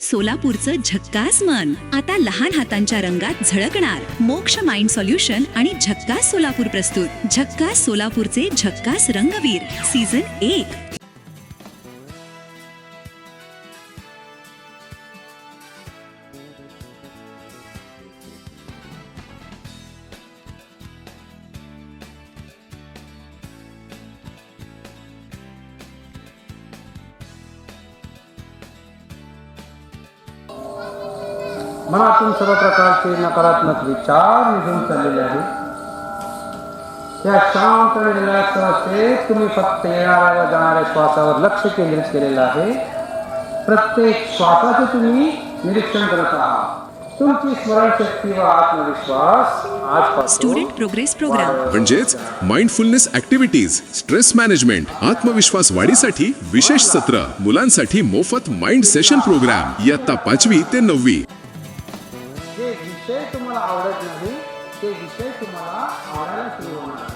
सोलापूरचं झक्कास मन आता लहान हातांच्या रंगात झळकणार. मोक्ष माइंड सॉल्युशन आणि झक्कास सोलापूर प्रस्तुत झक्कास सोलापूरचे झक्कास रंगवीर सीझन 1. मनातून सर्व प्रकारचे नकारात्मक विचार निघून चाललेले आहेत. त्या शांत आणि रिलॅक्स अवस्थेत तुम्ही फक्त येणाऱ्या व जाणाऱ्या श्वासावर लक्ष केंद्रित केलेलं आहे. प्रत्येक श्वासाचे तुम्ही निरीक्षण करत आहात. तुमची स्मरणशक्ती व आत्मविश्वास आजपासून स्टुडंट प्रोग्रेस प्रोग्राम म्हणजेच माइंडफुलनेस ऍक्टिव्हिटीज, स्ट्रेस मॅनेजमेंट, आत्मविश्वास वाढीसाठी विशेष सत्र, मुलांसाठी मोफत माइंड सेशन प्रोग्राम इयत्ता 5वी ते 9वी. जे विषय तुम्हाला आवडत नाही ते विषय तुम्हाला आवडायला सुरू होणार.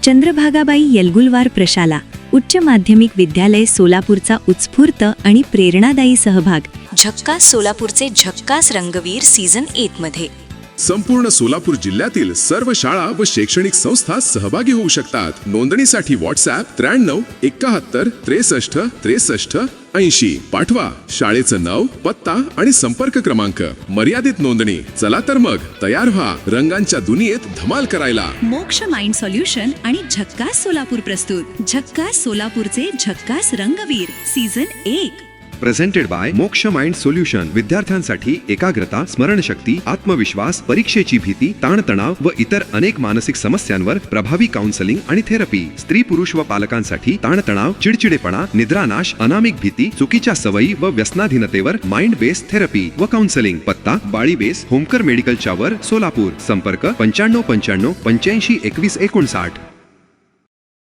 चंद्रभागाबाई येलगुलवार प्रशाला उच्च माध्यमिक विद्यालय सोलापूरचा उत्स्फूर्त आणि प्रेरणादायी सहभाग झक्कास सोलापूरचे झक्कास रंगवीर सीझन 1 मध्ये. संपूर्ण सोलापूर जिल्ह्यातील सर्व शाळा व शैक्षणिक संस्था सहभागी होऊ शकतात. नोंदणीसाठी व्हॉट्सॲप 93 71 63 63 80 पाठवा. शाळेचं नाव, पत्ता आणि संपर्क क्रमांक. मर्यादित नोंदणी. चला तर मग तयार व्हा रंगांच्या दुनियेत धमाल करायला. मोक्ष माइंड सॉल्युशन आणि झक्कास सोलापूर प्रस्तुत झक्कास सोलापूरचे झक्कास रंगवीर सीझन 1. प्रेझेंटेड बाय मोक्ष माइंड सोल्युशन. विद्यार्थ्यांसाठी एकाग्रता, स्मरणशक्ती, आत्मविश्वास, परीक्षेची भीती, ताणतणाव व इतर अनेक मानसिक समस्यांवर प्रभावी काउन्सलिंग आणि थेरपी. स्त्री, पुरुष व पालकांसाठी ताणतणाव, चिडचिडेपणा, निद्रानाश, अनामिक भीती, चुकीच्या सवयी व व्यसनाधीनतेवर माइंड बेस्ड थेरपी व काउन्सलिंग. पत्ता बाळी बेस, होमकर मेडिकलच्या वर, सोलापूर. संपर्क 95 95 85 21 59.